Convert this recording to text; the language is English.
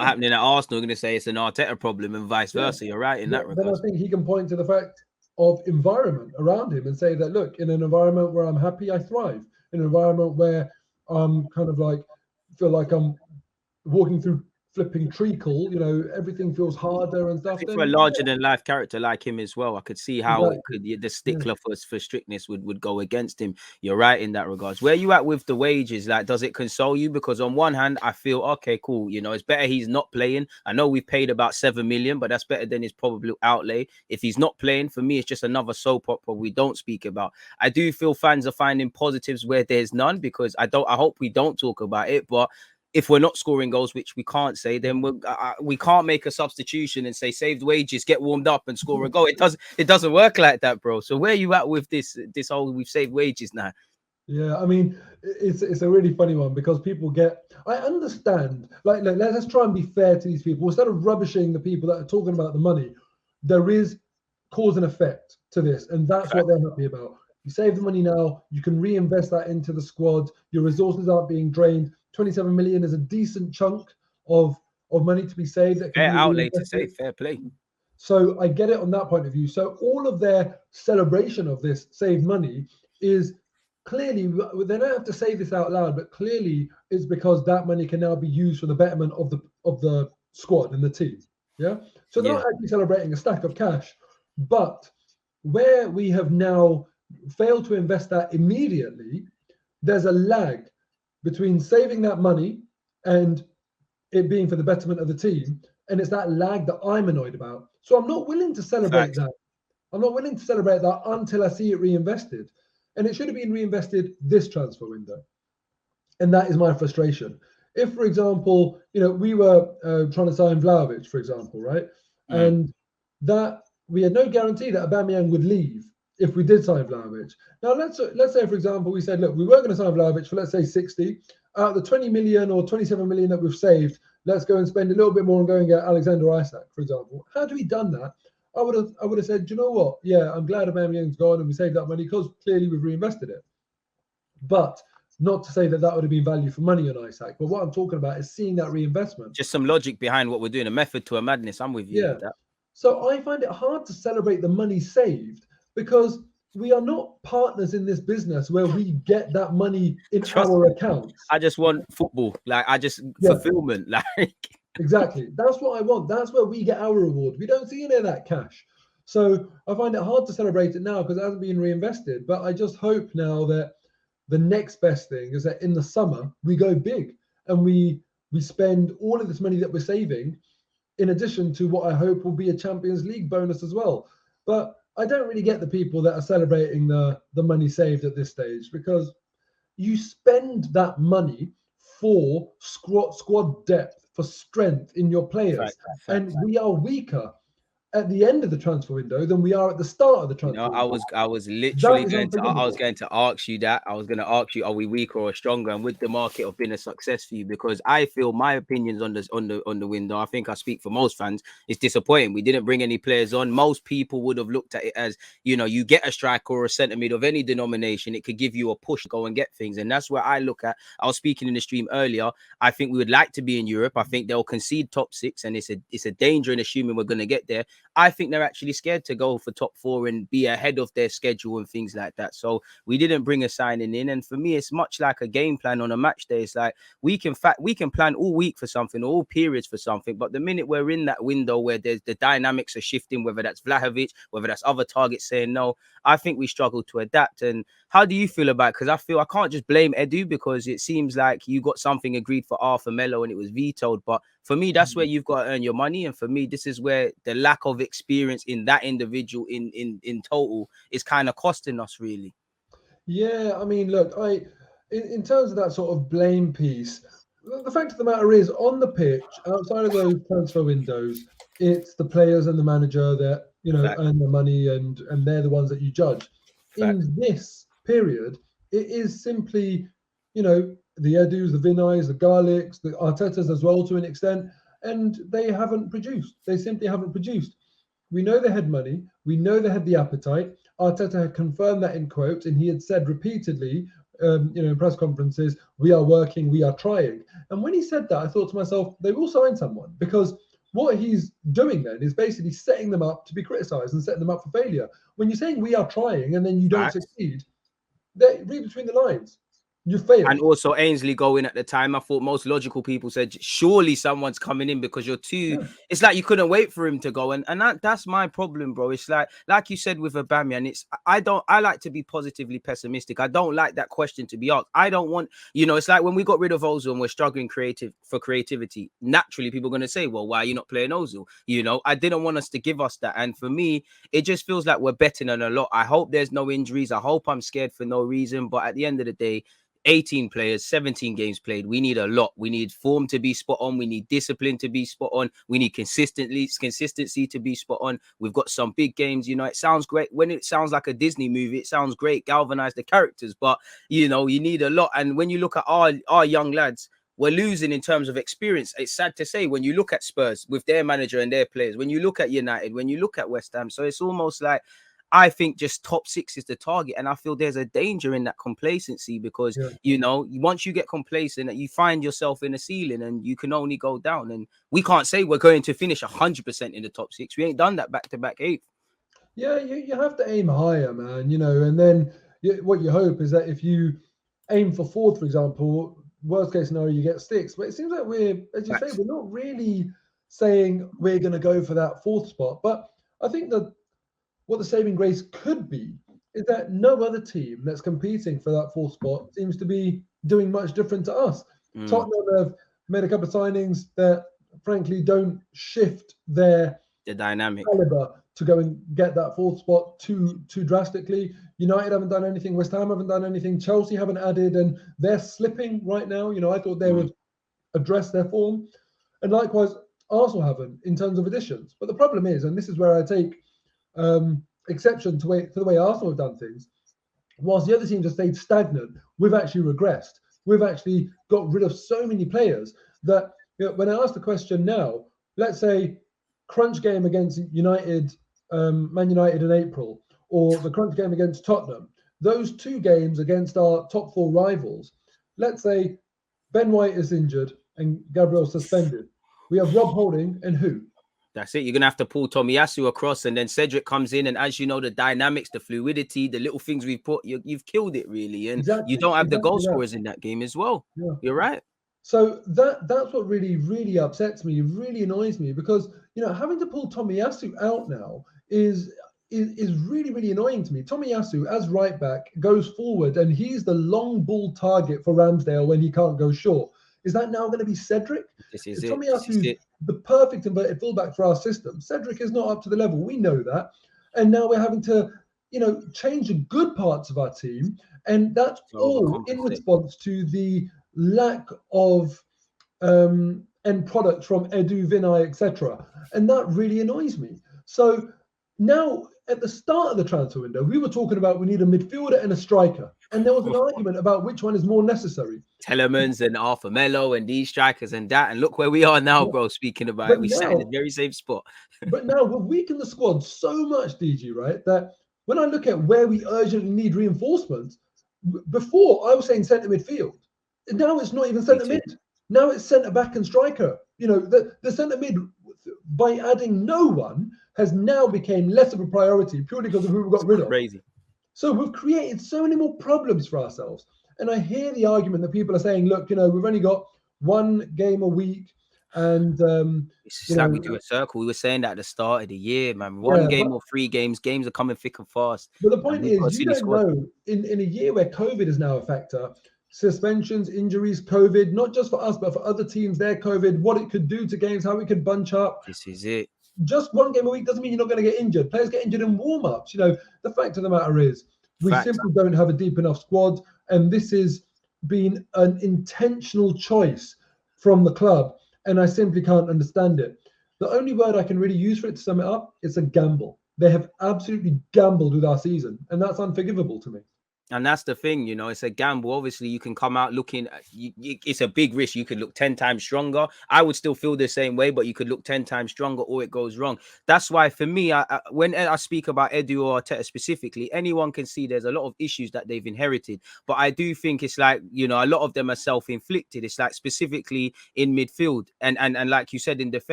happening at Arsenal, going to say it's an Arteta problem and vice versa. You're right in that Then I regard. think he can point to the fact of environment around him and say that, look, in an environment where I'm happy, I thrive. In an environment where I'm kind of like, feel like I'm walking through flipping treacle, everything feels harder and stuff. I think for a Then larger than life character like him as well, I could see how it exactly. could the stickler for strictness would go against him. You're right in that regards. Where you at with the wages? Like, does it console you? Because on one hand, I feel okay, cool. It's better he's not playing. I know we paid about 7 million, but that's better than his probably outlay. If he's not playing, for me, it's just another soap opera we don't speak about. I do feel fans are finding positives where there's none, because I hope we don't talk about it, but if we're not scoring goals, which we can't say, then we can't make a substitution and say saved wages, get warmed up and score a goal. It doesn't work like that, bro. So where are you at with this whole we've saved wages now? Yeah, I mean, it's a really funny one because people I understand, like let's try and be fair to these people. Instead of rubbishing the people that are talking about the money, there is cause and effect to this, and that's what they're happy about. You save the money now, you can reinvest that into the squad, your resources aren't being drained. 27 million is a decent chunk of money to be saved that can Fair be outlay to reinvested. say, fair play. So I get it on that point of view. So all of their celebration of this saved money is clearly, they don't have to say this out loud, but clearly it's because that money can now be used for the betterment of the squad and the team. Yeah. So they're not actually celebrating a stack of cash, but where we have now failed to invest that immediately, there's a lag between saving that money and it being for the betterment of the team. And it's that lag that I'm annoyed about. So I'm not willing to celebrate Facts. that. I'm not willing to celebrate that until I see it reinvested. And it should have been reinvested this transfer window. And that is my frustration. If, for example, we were trying to sign Vlahovic, for example, right? And that we had no guarantee that Aubameyang would leave if we did sign Vlahovic. Now, let's say, for example, we said, look, we were going to sign Vlahovic for, let's say, 60. Out of the 20 million or 27 million that we've saved, let's go and spend a little bit more and go and get Alexander Isak, for example. Had we done that, I would have said, do you know what? Yeah, I'm glad Aubameyang's gone and we saved that money because clearly we've reinvested it. But not to say that would have been value for money on Isak. But what I'm talking about is seeing that reinvestment. Just some logic behind what we're doing, a method to a madness. I'm with you with that. So I find it hard to celebrate the money saved because we are not partners in this business where we get that money in our accounts. I just want football. Like, fulfillment. Like, exactly. That's what I want. That's where we get our reward. We don't see any of that cash. So I find it hard to celebrate it now because it hasn't been reinvested. But I just hope now that the next best thing is that in the summer we go big and we spend all of this money that we're saving in addition to what I hope will be a Champions League bonus as well. But I don't really get the people that are celebrating the money saved at this stage because you spend that money for squad depth, for strength in your players. And we are weaker at the end of the transfer window than we are at the start of the transfer window. I was literally going to ask you that. I was going to ask you, are we weaker or stronger? And with the market have been a success for you? Because I feel my opinions on the window, I think I speak for most fans, it's disappointing. We didn't bring any players on. Most people would have looked at it as, you get a striker or a centre mid of any denomination, it could give you a push to go and get things. And that's where I look at. I was speaking in the stream earlier. I think we would like to be in Europe. I think they'll concede top 6, and it's a danger in assuming we're going to get there. I think they're actually scared to go for top 4 and be ahead of their schedule and things like that. So we didn't bring a signing in. And for me, it's much like a game plan on a match day. It's like we can plan all week for something, all periods for something. But the minute we're in that window where there's the dynamics are shifting, whether that's Vlahovic, whether that's other targets saying no, I think we struggle to adapt. And how do you feel about it? Because I feel I can't just blame Edu because it seems like you got something agreed for Arthur Melo and it was vetoed. But for me, that's where you've got to earn your money. And for me, this is where the lack of experience in that individual in total is kind of costing us, really. Yeah, I mean, look, in terms of that sort of blame piece, the fact of the matter is, on the pitch, outside of those transfer windows, it's the players and the manager that earn the money, and they're the ones that you judge. In this period, it is simply, the Edus, the Vinays, the Garlics, the Artetas as well to an extent, and they haven't produced. They simply haven't produced. We know they had money. We know they had the appetite. Arteta had confirmed that in quotes, and he had said repeatedly press conferences, we are working, we are trying. And when he said that, I thought to myself, they will sign someone, because what he's doing then is basically setting them up to be criticised and setting them up for failure. When you're saying we are trying and then you don't succeed, read between the lines. You failed. And also Ainsley going at the time, I thought most logical people said, surely someone's coming in because you're too. Yeah. It's like you couldn't wait for him to go, and that's my problem, bro. It's like you said with Aubameyang. It's I like to be positively pessimistic. I don't like that question to be asked. I don't want, it's like when we got rid of Ozil and we're struggling for creativity. Naturally, people are going to say, well, why are you not playing Ozil? I didn't want us to give us that, and for me, it just feels like we're betting on a lot. I hope there's no injuries. I hope I'm scared for no reason, but at the end of the day, 18 players, 17 games played. We need a lot. We need form to be spot on. We need discipline to be spot on. We need consistency to be spot on. We've got some big games. It sounds great. When it sounds like a Disney movie, it sounds great. Galvanize the characters. But, you need a lot. And when you look at our young lads, we're losing in terms of experience. It's sad to say when you look at Spurs with their manager and their players, when you look at United, when you look at West Ham. So it's almost like, I think just top 6 is the target. And I feel there's a danger in that complacency because, once you get complacent, you find yourself in a ceiling and you can only go down. And we can't say we're going to finish 100% in the top 6. We ain't done that back-to-back 8. Yeah, you have to aim higher, man, and then what you hope is that if you aim for 4th, for example, worst case scenario, you get 6th. But it seems like we're, as you say, we're not really saying we're going to go for that 4th spot. But I think that what the saving grace could be is that no other team that's competing for that 4th spot seems to be doing much different to us. Tottenham have made a couple of signings that, frankly, don't shift the dynamic caliber to go and get that 4th spot too drastically. United haven't done anything. West Ham haven't done anything. Chelsea haven't added, and they're slipping right now. I thought they would address their form, and likewise, Arsenal haven't in terms of additions. But the problem is, and this is where I take exception to the way Arsenal have done things, whilst the other teams have stayed stagnant, we've actually regressed. We've actually got rid of so many players that when I ask the question now, let's say crunch game against United, Man United in April, or the crunch game against Tottenham, those 2 games against our top 4 rivals, let's say Ben White is injured and Gabriel suspended. We have Rob Holding and who? That's it. You're going to have to pull Tomiyasu across, and then Cedric comes in. And as you know, the dynamics, the fluidity, the little things we've put, you've killed it, really. And you don't have the goal scorers in that game as well. Yeah. You're right. So that's what really, really upsets me, really annoys me, because, having to pull Tomiyasu out now is really, really annoying to me. Tomiyasu, as right back, goes forward, and he's the long ball target for Ramsdale when he can't go short. Is that now going to be Cedric? This is Tomiyasu is the perfect inverted fullback for our system. Cedric is not up to the level. We know that. And now we're having to, change the good parts of our team. And that's all in response to the lack of end product from Edu, Vinay, etc. And that really annoys me. So now, at the start of the transfer window, we were talking about we need a midfielder and a striker. And there was an argument about which one is more necessary. Telemans and Arthur Melo and these strikers and that. And look where we are now, bro, speaking about it. We sat in the very same spot. But now we've weakened the squad so much, DG, right, that when I look at where we urgently need reinforcements, before I was saying centre midfield. Now it's not even centre mid. Now it's centre back and striker. The centre mid, by adding no one, has now become less of a priority purely because of who we got rid of. Crazy. So we've created so many more problems for ourselves. And I hear the argument that people are saying, look, we've only got 1 game a week. And it's like we do a circle. We were saying that at the start of the year, man. 1 game or 3 games. Games are coming thick and fast. But the point is, you don't know, in a year where COVID is now a factor, suspensions, injuries, COVID, not just for us, but for other teams, their COVID, what it could do to games, how it could bunch up. This is it. Just 1 game a week doesn't mean you're not going to get injured. Players get injured in warm-ups. The fact of the matter is we simply don't have a deep enough squad. And this has been an intentional choice from the club. And I simply can't understand it. The only word I can really use for it to sum it up is a gamble. They have absolutely gambled with our season. And that's unforgivable to me. And that's the thing, you know, it's a gamble. Obviously, you can come out looking, it's a big risk. You could look 10 times stronger. I would still feel the same way, but you could look 10 times stronger or it goes wrong. That's why, for me, when I speak about Edu or Arteta specifically, anyone can see there's a lot of issues that they've inherited. But I do think it's like, you know, a lot of them are self-inflicted. It's like specifically in midfield. And like you said, in defense.